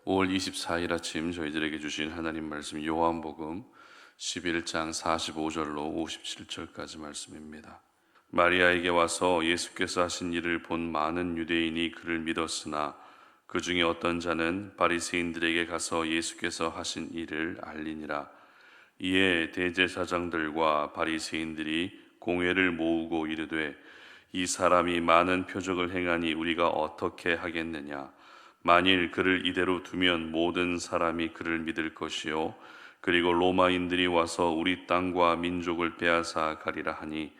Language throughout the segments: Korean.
5월 24일 아침 저희들에게 주신 하나님 말씀 요한복음 11장 45절로 57절까지 말씀입니다. 마리아에게 와서 예수께서 하신 일을 본 많은 유대인이 그를 믿었으나 그 중에 어떤 자는 바리새인들에게 가서 예수께서 하신 일을 알리니라. 이에 대제사장들과 바리새인들이 공회를 모으고 이르되 이 사람이 많은 표적을 행하니 우리가 어떻게 하겠느냐. 만일 그를 이대로 두면 모든 사람이 그를 믿을 것이요 그리고 로마인들이 와서 우리 땅과 민족을 빼앗아 가리라 하니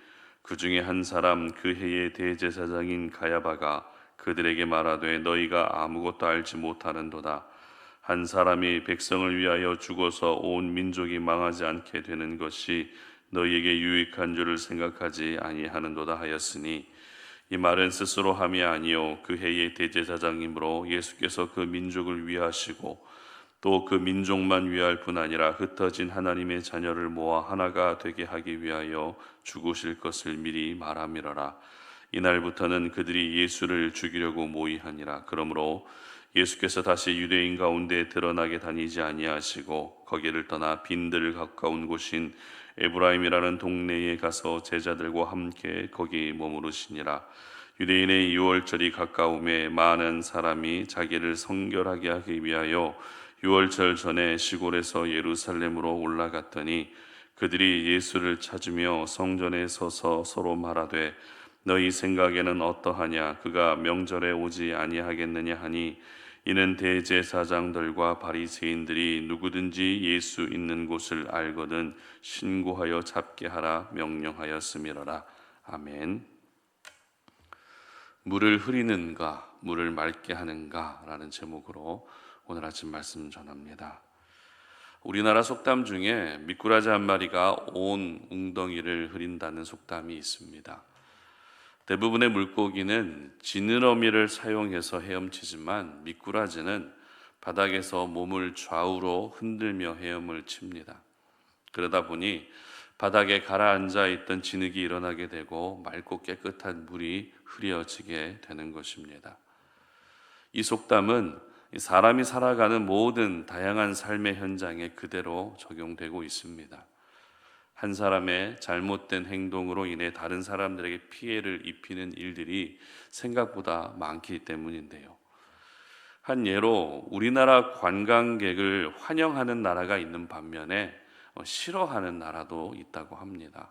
그 중에 한 사람 그 해의 대제사장인 가야바가 그들에게 말하되 너희가 아무것도 알지 못하는도다. 한 사람이 백성을 위하여 죽어서 온 민족이 망하지 않게 되는 것이 너희에게 유익한 줄을 생각하지 아니하는도다 하였으니 이 말은 스스로 함이 아니요 그 해의 대제사장이므로 예수께서 그 민족을 위하시고 또 그 민족만 위할 뿐 아니라 흩어진 하나님의 자녀를 모아 하나가 되게 하기 위하여 죽으실 것을 미리 말함이러라. 이날부터는 그들이 예수를 죽이려고 모의하니라. 그러므로 예수께서 다시 유대인 가운데 드러나게 다니지 아니하시고 거기를 떠나 빈들 가까운 곳인 에브라임이라는 동네에 가서 제자들과 함께 거기 머무르시니라. 유대인의 유월절이 가까움에 많은 사람이 자기를 성결하게 하기 위하여 유월절 전에 시골에서 예루살렘으로 올라갔더니 그들이 예수를 찾으며 성전에 서서 서로 말하되 너희 생각에는 어떠하냐. 그가 명절에 오지 아니하겠느냐 하니 이는 대제사장들과 바리새인들이 누구든지 예수 있는 곳을 알거든 신고하여 잡게 하라 명령하였음이로라. 아멘. 물을 흐리는가 물을 맑게 하는가 라는 제목으로 오늘 아침 말씀 전합니다. 우리나라 속담 중에 미꾸라지 한 마리가 온 웅덩이를 흐린다는 속담이 있습니다. 대부분의 물고기는 지느러미를 사용해서 헤엄치지만 미꾸라지는 바닥에서 몸을 좌우로 흔들며 헤엄을 칩니다. 그러다 보니 바닥에 가라앉아 있던 진흙이 일어나게 되고 맑고 깨끗한 물이 흐려지게 되는 것입니다. 이 속담은 사람이 살아가는 모든 다양한 삶의 현장에 그대로 적용되고 있습니다. 한 사람의 잘못된 행동으로 인해 다른 사람들에게 피해를 입히는 일들이 생각보다 많기 때문인데요. 한 예로 우리나라 관광객을 환영하는 나라가 있는 반면에 싫어하는 나라도 있다고 합니다.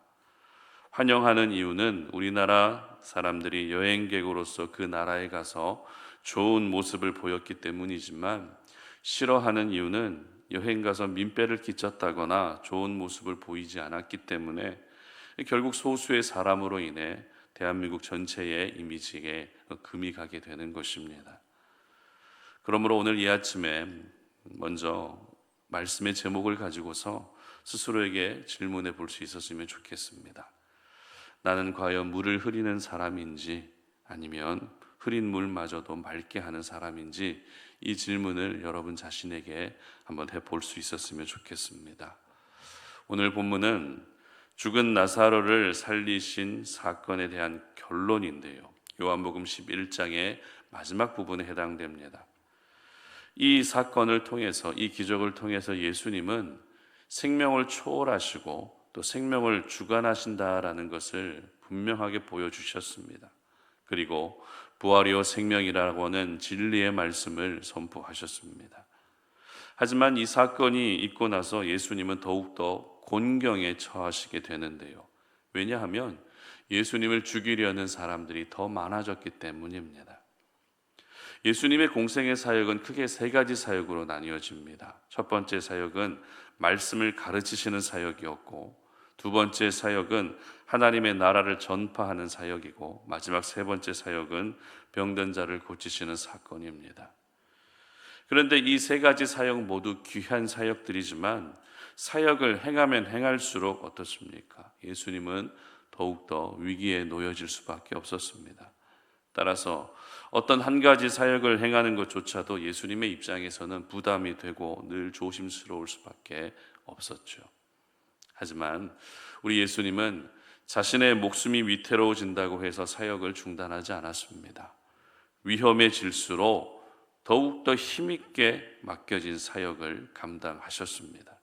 환영하는 이유는 우리나라 사람들이 여행객으로서 그 나라에 가서 좋은 모습을 보였기 때문이지만 싫어하는 이유는 여행 가서 민폐를 끼쳤다거나 좋은 모습을 보이지 않았기 때문에 결국 소수의 사람으로 인해 대한민국 전체의 이미지에 금이 가게 되는 것입니다. 그러므로 오늘 이 아침에 먼저 말씀의 제목을 가지고서 스스로에게 질문해 볼 수 있었으면 좋겠습니다. 나는 과연 물을 흐리는 사람인지 아니면 흐린 물마저도 맑게 하는 사람인지 이 질문을 여러분 자신에게 한번 해볼 수 있었으면 좋겠습니다. 오늘 본문은 죽은 나사로를 살리신 사건에 대한 결론인데요. 요한복음 11장의 마지막 부분에 해당됩니다. 이 사건을 통해서, 이 기적을 통해서 예수님은 생명을 초월하시고 또 생명을 주관하신다라는 것을 분명하게 보여주셨습니다. 그리고 부활이요 생명이라고 하는 진리의 말씀을 선포하셨습니다. 하지만 이 사건이 있고 나서 예수님은 더욱더 곤경에 처하시게 되는데요. 왜냐하면 예수님을 죽이려는 사람들이 더 많아졌기 때문입니다. 예수님의 공생의 사역은 크게 세 가지 사역으로 나뉘어집니다. 첫 번째 사역은 말씀을 가르치시는 사역이었고, 두 번째 사역은 하나님의 나라를 전파하는 사역이고, 마지막 세 번째 사역은 병든 자를 고치시는 사건입니다. 그런데 이 세 가지 사역 모두 귀한 사역들이지만 사역을 행하면 행할수록 어떻습니까? 예수님은 더욱더 위기에 놓여질 수밖에 없었습니다. 따라서 어떤 한 가지 사역을 행하는 것조차도 예수님의 입장에서는 부담이 되고 늘 조심스러울 수밖에 없었죠. 하지만 우리 예수님은 자신의 목숨이 위태로워진다고 해서 사역을 중단하지 않았습니다. 위험해질수록 더욱더 힘있게 맡겨진 사역을 감당하셨습니다.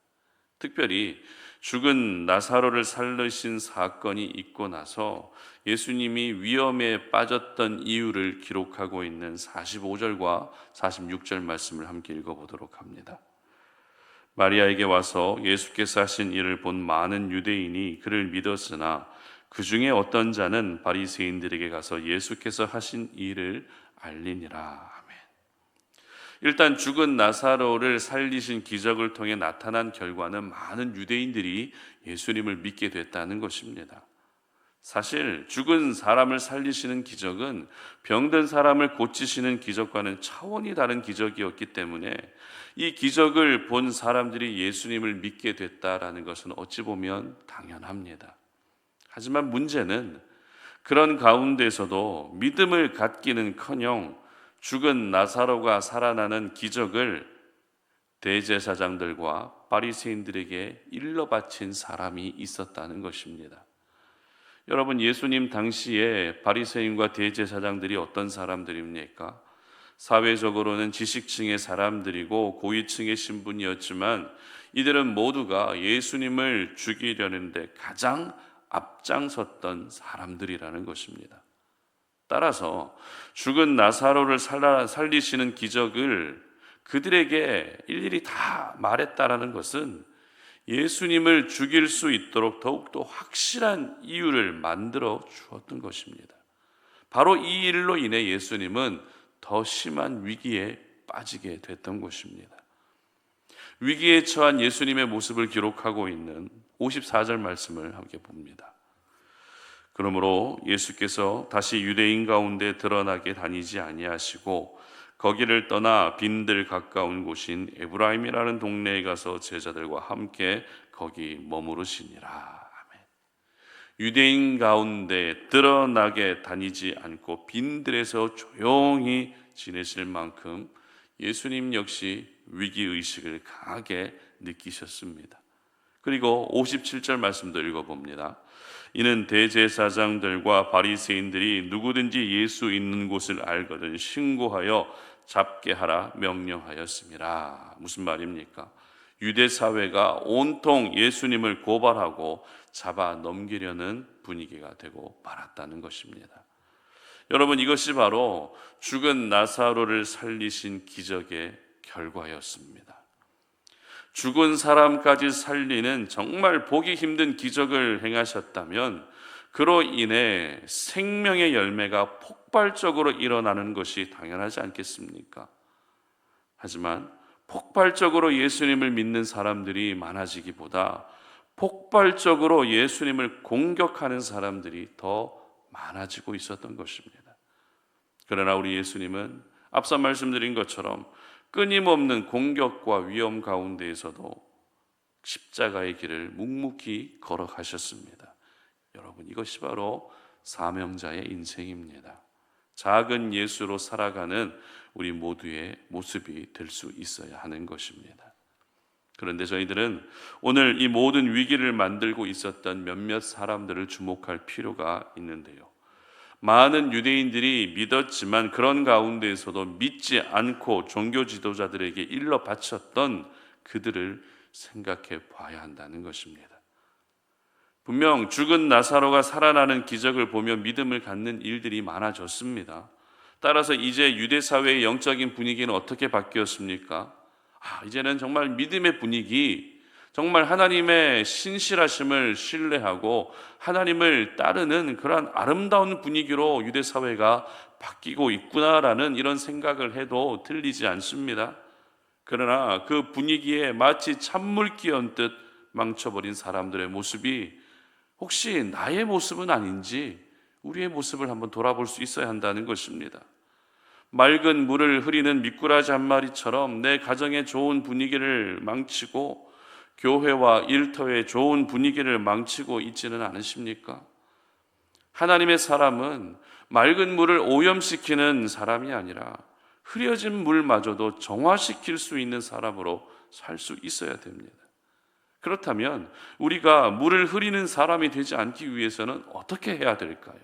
특별히 죽은 나사로를 살리신 사건이 있고 나서 예수님이 위험에 빠졌던 이유를 기록하고 있는 45절과 46절 말씀을 함께 읽어보도록 합니다. 마리아에게 와서 예수께서 하신 일을 본 많은 유대인이 그를 믿었으나 그 중에 어떤 자는 바리새인들에게 가서 예수께서 하신 일을 알리니라. 아멘. 일단 죽은 나사로를 살리신 기적을 통해 나타난 결과는 많은 유대인들이 예수님을 믿게 됐다는 것입니다. 사실 죽은 사람을 살리시는 기적은 병든 사람을 고치시는 기적과는 차원이 다른 기적이었기 때문에 이 기적을 본 사람들이 예수님을 믿게 됐다라는 것은 어찌 보면 당연합니다. 하지만 문제는 그런 가운데서도 믿음을 갖기는커녕 죽은 나사로가 살아나는 기적을 대제사장들과 바리새인들에게 일러 바친 사람이 있었다는 것입니다. 여러분, 예수님 당시에 바리새인과 대제사장들이 어떤 사람들입니까? 사회적으로는 지식층의 사람들이고 고위층의 신분이었지만 이들은 모두가 예수님을 죽이려는데 가장 앞장섰던 사람들이라는 것입니다. 따라서 죽은 나사로를 살리시는 기적을 그들에게 일일이 다 말했다라는 것은 예수님을 죽일 수 있도록 더욱더 확실한 이유를 만들어 주었던 것입니다. 바로 이 일로 인해 예수님은 더 심한 위기에 빠지게 됐던 것입니다. 위기에 처한 예수님의 모습을 기록하고 있는 54절 말씀을 함께 봅니다. 그러므로 예수께서 다시 유대인 가운데 드러나게 다니지 아니하시고 거기를 떠나 빈들 가까운 곳인 에브라임이라는 동네에 가서 제자들과 함께 거기 머무르시니라. 아멘. 유대인 가운데 드러나게 다니지 않고 빈들에서 조용히 지내실 만큼 예수님 역시 위기의식을 강하게 느끼셨습니다. 그리고 57절 말씀도 읽어봅니다. 이는 대제사장들과 바리새인들이 누구든지 예수 있는 곳을 알거든 신고하여 잡게 하라 명령하였습니다. 무슨 말입니까? 유대 사회가 온통 예수님을 고발하고 잡아 넘기려는 분위기가 되고 말았다는 것입니다. 여러분, 이것이 바로 죽은 나사로를 살리신 기적의 결과였습니다. 죽은 사람까지 살리는 정말 보기 힘든 기적을 행하셨다면 그로 인해 생명의 열매가 폭발적으로 일어나는 것이 당연하지 않겠습니까? 하지만 폭발적으로 예수님을 믿는 사람들이 많아지기보다 폭발적으로 예수님을 공격하는 사람들이 더 많아지고 있었던 것입니다. 그러나 우리 예수님은 앞서 말씀드린 것처럼 끊임없는 공격과 위험 가운데에서도 십자가의 길을 묵묵히 걸어가셨습니다. 여러분, 이것이 바로 사명자의 인생입니다. 작은 예수로 살아가는 우리 모두의 모습이 될 수 있어야 하는 것입니다. 그런데 저희들은 오늘 이 모든 위기를 만들고 있었던 몇몇 사람들을 주목할 필요가 있는데요. 많은 유대인들이 믿었지만 그런 가운데에서도 믿지 않고 종교 지도자들에게 일러 바쳤던 그들을 생각해 봐야 한다는 것입니다. 분명 죽은 나사로가 살아나는 기적을 보며 믿음을 갖는 일들이 많아졌습니다. 따라서 이제 유대 사회의 영적인 분위기는 어떻게 바뀌었습니까? 이제는 정말 믿음의 분위기, 정말 하나님의 신실하심을 신뢰하고 하나님을 따르는 그러한 아름다운 분위기로 유대 사회가 바뀌고 있구나라는 이런 생각을 해도 틀리지 않습니다. 그러나 그 분위기에 마치 찬물 끼얹듯 망쳐버린 사람들의 모습이 혹시 나의 모습은 아닌지 우리의 모습을 한번 돌아볼 수 있어야 한다는 것입니다. 맑은 물을 흐리는 미꾸라지 한 마리처럼 내 가정의 좋은 분위기를 망치고 교회와 일터의 좋은 분위기를 망치고 있지는 않으십니까? 하나님의 사람은 맑은 물을 오염시키는 사람이 아니라 흐려진 물마저도 정화시킬 수 있는 사람으로 살 수 있어야 됩니다. 그렇다면 우리가 물을 흐리는 사람이 되지 않기 위해서는 어떻게 해야 될까요?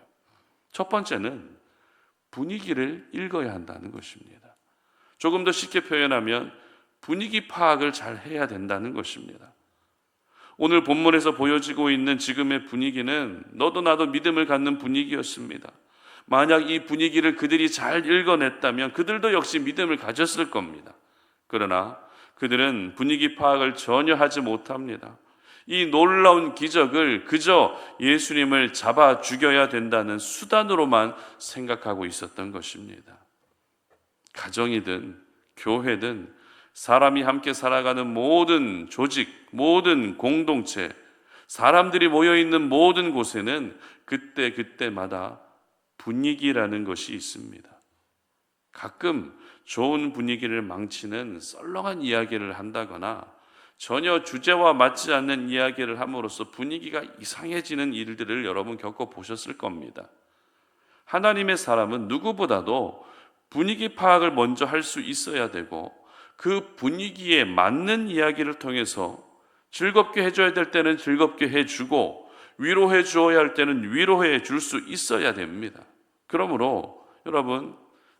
첫 번째는 분위기를 읽어야 한다는 것입니다. 조금 더 쉽게 표현하면 분위기 파악을 잘 해야 된다는 것입니다. 오늘 본문에서 보여지고 있는 지금의 분위기는 너도 나도 믿음을 갖는 분위기였습니다. 만약 이 분위기를 그들이 잘 읽어냈다면 그들도 역시 믿음을 가졌을 겁니다. 그러나 그들은 분위기 파악을 전혀 하지 못합니다. 이 놀라운 기적을 그저 예수님을 잡아 죽여야 된다는 수단으로만 생각하고 있었던 것입니다. 가정이든 교회든 사람이 함께 살아가는 모든 조직, 모든 공동체, 사람들이 모여있는 모든 곳에는 그때마다 분위기라는 것이 있습니다. 가끔 좋은 분위기를 망치는 썰렁한 이야기를 한다거나 전혀 주제와 맞지 않는 이야기를 함으로써 분위기가 이상해지는 일들을 여러분 겪어보셨을 겁니다. 하나님의 사람은 누구보다도 분위기 파악을 먼저 할 수 있어야 되고 그 분위기에 맞는 이야기를 통해서 즐겁게 해줘야 될 때는 즐겁게 해주고 위로해 주어야 할 때는 위로해 줄 수 있어야 됩니다. 그러므로 여러분,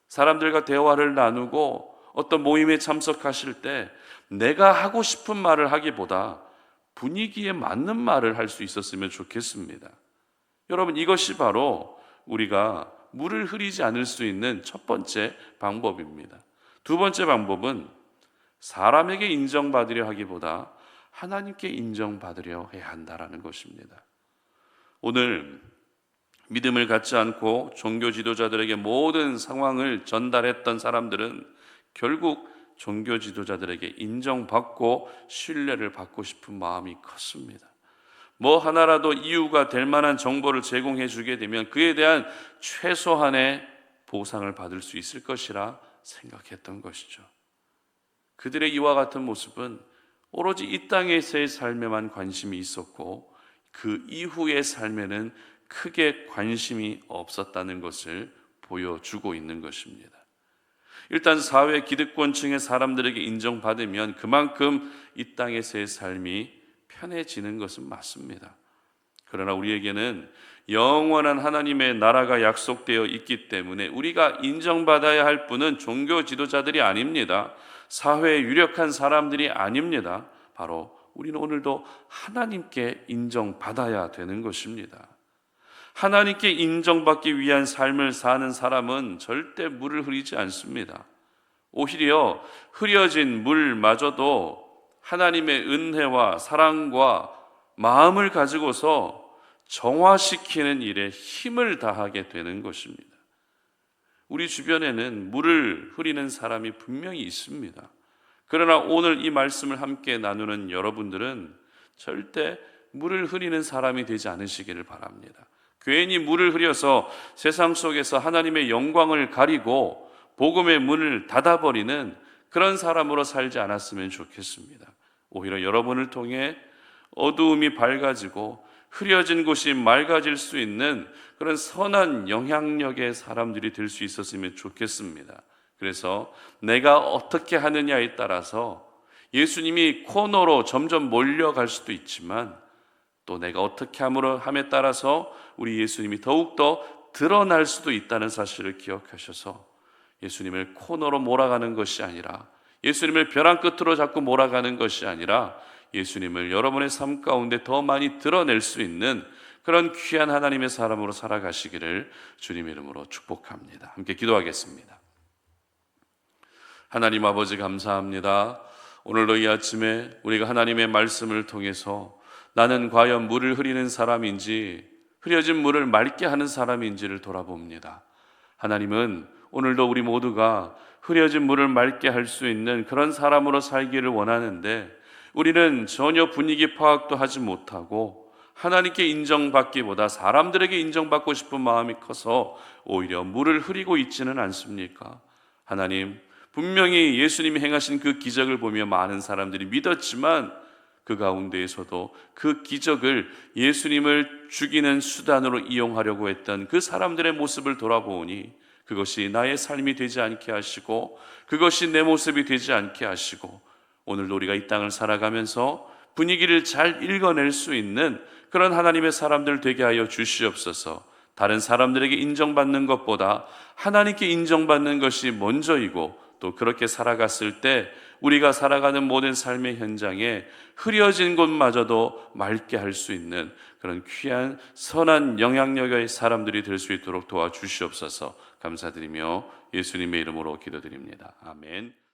사람들과 대화를 나누고 어떤 모임에 참석하실 때 내가 하고 싶은 말을 하기보다 분위기에 맞는 말을 할 수 있었으면 좋겠습니다. 여러분, 이것이 바로 우리가 물을 흐리지 않을 수 있는 첫 번째 방법입니다. 두 번째 방법은 사람에게 인정받으려 하기보다 하나님께 인정받으려 해야 한다는 것입니다. 오늘 믿음을 갖지 않고 종교 지도자들에게 모든 상황을 전달했던 사람들은 결국 종교 지도자들에게 인정받고 신뢰를 받고 싶은 마음이 컸습니다. 뭐 하나라도 이유가 될 만한 정보를 제공해 주게 되면 그에 대한 최소한의 보상을 받을 수 있을 것이라 생각했던 것이죠. 그들의 이와 같은 모습은 오로지 이 땅에서의 삶에만 관심이 있었고 그 이후의 삶에는 크게 관심이 없었다는 것을 보여주고 있는 것입니다. 일단 사회 기득권층의 사람들에게 인정받으면 그만큼 이 땅에서의 삶이 편해지는 것은 맞습니다. 그러나 우리에게는 영원한 하나님의 나라가 약속되어 있기 때문에 우리가 인정받아야 할 분은 종교 지도자들이 아닙니다. 사회에 유력한 사람들이 아닙니다. 바로 우리는 오늘도 하나님께 인정받아야 되는 것입니다. 하나님께 인정받기 위한 삶을 사는 사람은 절대 물을 흐리지 않습니다. 오히려 흐려진 물마저도 하나님의 은혜와 사랑과 마음을 가지고서 정화시키는 일에 힘을 다하게 되는 것입니다. 우리 주변에는 물을 흐리는 사람이 분명히 있습니다. 그러나 오늘 이 말씀을 함께 나누는 여러분들은 절대 물을 흐리는 사람이 되지 않으시기를 바랍니다. 괜히 물을 흐려서 세상 속에서 하나님의 영광을 가리고 복음의 문을 닫아버리는 그런 사람으로 살지 않았으면 좋겠습니다. 오히려 여러분을 통해 어두움이 밝아지고 흐려진 곳이 맑아질 수 있는 그런 선한 영향력의 사람들이 될 수 있었으면 좋겠습니다. 그래서 내가 어떻게 하느냐에 따라서 예수님이 코너로 점점 몰려갈 수도 있지만 또 내가 어떻게 함에 따라서 우리 예수님이 더욱더 드러날 수도 있다는 사실을 기억하셔서 예수님을 코너로 몰아가는 것이 아니라 예수님을 벼랑 끝으로 자꾸 몰아가는 것이 아니라 예수님을 여러분의 삶 가운데 더 많이 드러낼 수 있는 그런 귀한 하나님의 사람으로 살아가시기를 주님의 이름으로 축복합니다. 함께 기도하겠습니다. 하나님 아버지 감사합니다. 오늘도 이 아침에 우리가 하나님의 말씀을 통해서 나는 과연 물을 흐리는 사람인지 흐려진 물을 맑게 하는 사람인지를 돌아봅니다. 하나님은 오늘도 우리 모두가 흐려진 물을 맑게 할 수 있는 그런 사람으로 살기를 원하는데 우리는 전혀 분위기 파악도 하지 못하고 하나님께 인정받기보다 사람들에게 인정받고 싶은 마음이 커서 오히려 물을 흐리고 있지는 않습니까? 하나님, 분명히 예수님이 행하신 그 기적을 보며 많은 사람들이 믿었지만 그 가운데에서도 그 기적을 예수님을 죽이는 수단으로 이용하려고 했던 그 사람들의 모습을 돌아보니 그것이 나의 삶이 되지 않게 하시고 그것이 내 모습이 되지 않게 하시고 오늘도 우리가 이 땅을 살아가면서 분위기를 잘 읽어낼 수 있는 그런 하나님의 사람들 되게 하여 주시옵소서. 다른 사람들에게 인정받는 것보다 하나님께 인정받는 것이 먼저이고 또 그렇게 살아갔을 때 우리가 살아가는 모든 삶의 현장에 흐려진 곳마저도 맑게 할 수 있는 그런 귀한 선한 영향력의 사람들이 될 수 있도록 도와주시옵소서. 감사드리며 예수님의 이름으로 기도드립니다. 아멘.